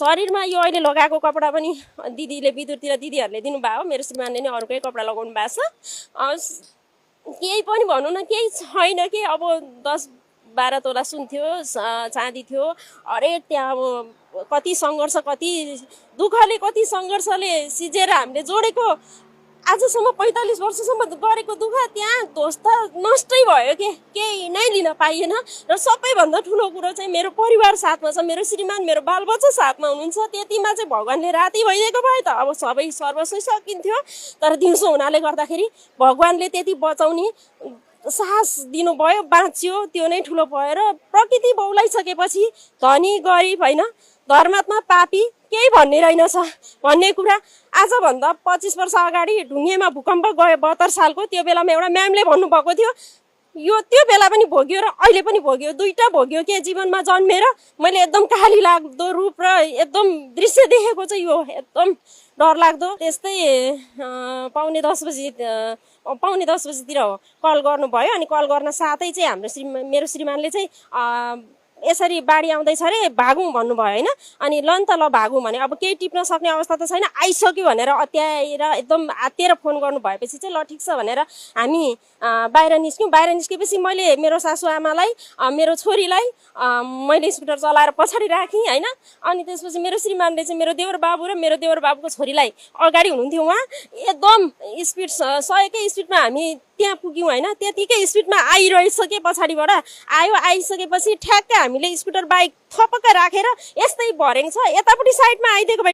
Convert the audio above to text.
शरीरमा यो अहिले लगाएको कपडा पनि दिदीले विदुरतिर दिदीहरूले दिनुभयो, मेरो श्रीमानले नि अरूकै कपडा लगाउनु भएको छ। केही पनि भनौँ न, केही छैन कि। अब 10-12 तोला सुन थियो, चाँदी थियो, अरे त्यहाँ अब कति सङ्घर्ष, कति दुःखले, कति सङ्घर्षले सिजेर हामीले जोडेको, आजसम्म 45 वर्षसम्म गरेको दुःख त्यहाँ ध्वस्त नष्टै भयो के, केही नै लिन पाइएन। र सबैभन्दा ठुलो कुरो चाहिँ मेरो परिवार साथमा छ, मेरो श्रीमान, मेरो बालबच्चा साथमा हुनुहुन्छ। त्यतिमा चाहिँ भगवान्ले राति भइदिएको भए त अब सबै सर्वस्व सकिन्थ्यो। तर दिउँसो हुनाले गर्दाखेरि भगवान्ले त्यति बचाउने साहस दिनुभयो, बाँच्यो, त्यो नै ठुलो भयो। र प्रकृति बौलाइसकेपछि धनी गरिब होइन, धर्मात्मा पापी केही भन्ने रहेनछ भन्ने कुरा आजभन्दा 25 वर्ष अगाडि ढुङ्गेमा भूकम्प गयो 72 सालको। त्यो बेलामा एउटा म्यामले भन्नुभएको थियो, यो त्यो बेला पनि भोग्यो र अहिले पनि भोग्यो, दुईटा भोग्यो के जीवनमा जन्मेर। मैले एकदम काली लाग्दो रूप र एकदम दृश्य देखेको चाहिँ यो एकदम डरलाग्दो। त्यस्तै पाउने 10 बजीतिर हो कल गर्नुभयो। अनि कल गर्न साथै चाहिँ मेरो श्रीमानले चाहिँ यसरी बाढी आउँदैछ अरे भागौँ भन्नुभयो होइन। अनि लन त ल भागौँ भने अब केही टिप्न सक्ने अवस्था त छैन, आइसक्यो भनेर अत्याएर एकदम आत्तिएर फोन गर्नु भएपछि चाहिँ ल ठिक छ भनेर हामी बाहिर निस्क्यौँ। बाहिर निस्केपछि मैले मेरो सासूआमालाई, मेरो छोरीलाई मैले स्कुटर चलाएर पछाडि राखेँ होइन। अनि त्यसपछि मेरो श्रीमानले चाहिँ मेरो देवर बाबु र मेरो देवर बाबुको छोरीलाई अगाडि हुनुहुन्थ्यो, उहाँ एकदम स्पिड 100कै स्पिडमा हामी त्यहाँ पुग्यौँ होइन। त्यतिकै स्पिडमा आइरहेछ पछाडिबाट आयो। आइसकेपछि ठ्याक्कै हामीले स्कुटर बाइक थपक्क राखेर यस्तै भरेङ छ यतापट्टि साइडमा आइदिएको भए